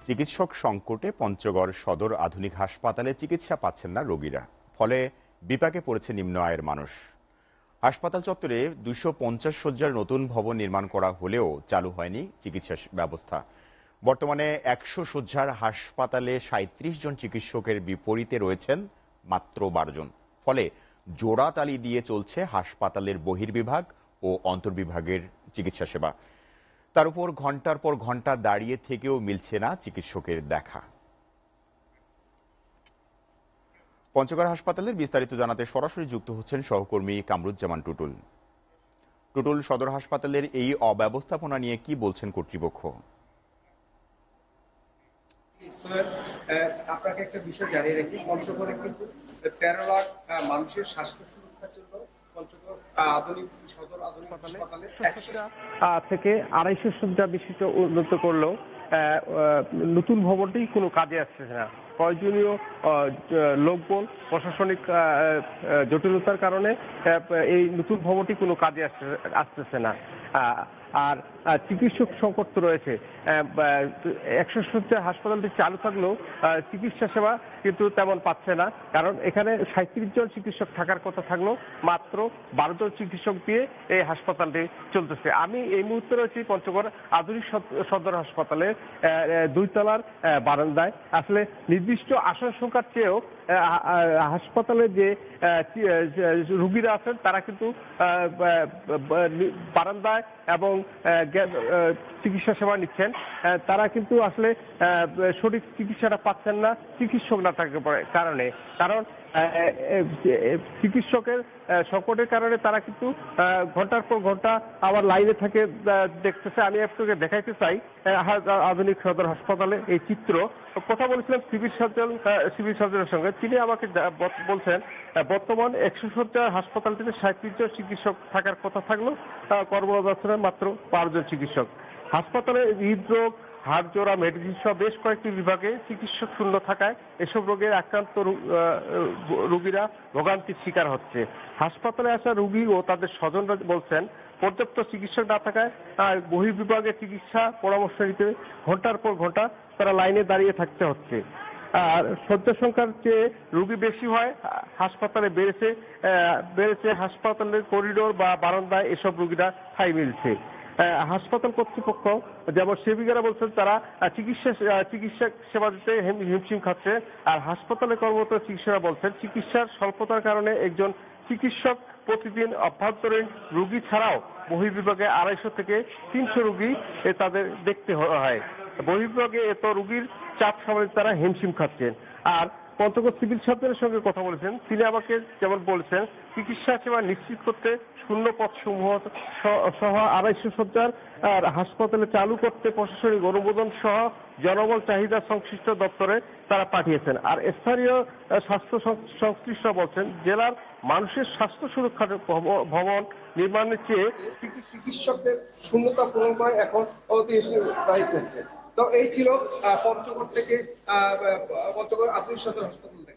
চিকিৎসক সংকটে পঞ্চগড় সদর আধুনিক হাসপাতালে চিকিৎসা পাচ্ছেন না রোগীরা, ফলে বিপাকে পড়েছে নিম্ন আয়ের মানুষ। হাসপাতাল চত্বরে 250 শয্যার নতুন ভবন নির্মাণ করা হলেও চালু হয়নি চিকিৎসা ব্যবস্থা। বর্তমানে 100 শয্যার হাসপাতালে 37 জন চিকিৎসকের বিপরীতে রয়েছেন মাত্র 12 জন। ফলে জোড়াতালি দিয়ে চলছে হাসপাতালের বহির্বিভাগ ও অন্তর্বিভাগের চিকিৎসা সেবা। তার উপর ঘন্টার পর ঘন্টা দাঁড়িয়ে থেকেও মিলছে না চিকিৎসকের দেখা। পঞ্চগড় হাসপাতালের বিস্তারিত জানাতে সরাসরি যুক্ত হচ্ছেন সহকর্মী কামরুজ্জামান টুটুল। টুটুল, সদর হাসপাতালের এই অব্যবস্থাপনা নিয়ে কি বলছেন কর্তৃপক্ষ? আপনাকে একটা বিষয় জানিয়ে রাখি, পঞ্চগড়ে কিন্তু 13 লাখ মানুষের স্বাস্থ্য সুরক্ষার জন্য পঞ্চগড় আধুনিক সদর আধুনিক হাসপাতালে থেকে 250 শয্যা বিশিষ্ট উন্নত করলেও নতুন ভবনটি কোনো কাজে আসছে না। প্রয়োজনীয় লোকবল, প্রশাসনিক জটিলতার কারণে এই নতুন ভবনটি কোনো কাজে আসতেছে না। আর চিকিৎসক সংকট তো রয়েছে। 100 শয্যা হাসপাতালটি চালু থাকলেও চিকিৎসা সেবা কিন্তু তেমন পাচ্ছে না, কারণ এখানে 37 জন চিকিৎসক থাকার কথা থাকলেও মাত্র 12 জন চিকিৎসক দিয়ে এই হাসপাতালটি চলতেছে। আমি এই মুহূর্তে রয়েছি পঞ্চগড় আধুনিক সদর হাসপাতালের 2 তলার বারান্দায়। আসলে নির্দিষ্ট আসন সংখ্যার চেয়েও হাসপাতালে যে রোগীরা আছেন তারা কিন্তু বারান্দায় এবং চিকিৎসা সেবা নিচ্ছেন, তারা কিন্তু আসলে সঠিক চিকিৎসাটা পাচ্ছেন না চিকিৎসক না থাকার কারণে। কারণ চিকিৎসকের সংকটের কারণে তারা কিন্তু ঘন্টার পর ঘন্টা আবার লাইনে থাকে দেখতেছে। আমি আপনাকে দেখাইতে চাই আধুনিক সদর হাসপাতালে এই চিত্র। কথা বলেছিলাম সিভিল সার্জনের সঙ্গে, তিনি আমাকে বলছেন বর্তমান 100 শয্যার হাসপাতালটিতে 37 জন চিকিৎসক থাকার কথা থাকলেও কর্মরত মাত্র 12 জন চিকিৎসক। হাসপাতালে হৃদরোগ, হাড়জোড়া, মেডিসিন সহ বেশ কয়েকটি বিভাগে চিকিৎসক শূন্য থাকায় এসব রোগের আক্রান্ত রোগীরা ভোগান্তির শিকার হচ্ছে। হাসপাতালে আসা রোগী ও তাদের স্বজনরা বলছেন পর্যাপ্ত চিকিৎসক না থাকায় বহির্বিভাগে চিকিৎসা পরামর্শ নিতে ঘন্টার পর ঘন্টা তারা লাইনে দাঁড়িয়ে থাকতে হচ্ছে। আর শয্যা সংখ্যার চেয়ে রোগী বেশি হয় হাসপাতালে বেড়েছে হাসপাতালের করিডোর বা বারান্দায় এসব রোগীরা ঠাঁই মিলছে। হাসপাতাল কর্তৃপক্ষ যেমন সেবিকারা বলছেন তারা চিকিৎসা সেবা দিতে হিমশিম খাচ্ছে। আর হাসপাতালে কর্মরত চিকিৎসকরা বলছেন চিকিৎসার স্বল্পতার কারণে একজন চিকিৎসক প্রতিদিন অভ্যন্তরীণ রোগী ছাড়াও বহির্বিভাগে 250 থেকে 300 রোগী তাদের দেখতে হয়। বহির্বিভাগে এত রোগীর চাপ সামলাতে তারা হিমশিম খাচ্ছেন। আর পঞ্চগড় সিভিল সার্জনের সঙ্গে কথা বলেছেন, তিনি আমাকে যেমন বলছেন চিকিৎসা সেবা নিশ্চিত করতে শূন্য পদ সমূহ সহ 250 শয্যার হাসপাতালে চালু করতে প্রশাসনিক অনুমোদন সহ জনবল চাহিদা সংশ্লিষ্ট দপ্তরে তারা পাঠিয়েছেন। আর স্থানীয় স্বাস্থ্য সংশ্লিষ্ট বলছেন জেলার মানুষের স্বাস্থ্য সুরক্ষার ভবন নির্মাণের চেয়ে চিকিৎসকদের শূন্যতা পূরণ করা এখন দায়িত্ব। তো এই ছিল পঞ্চগড় থেকে পঞ্চগড় আধুনিক সদর হাসপাতাল।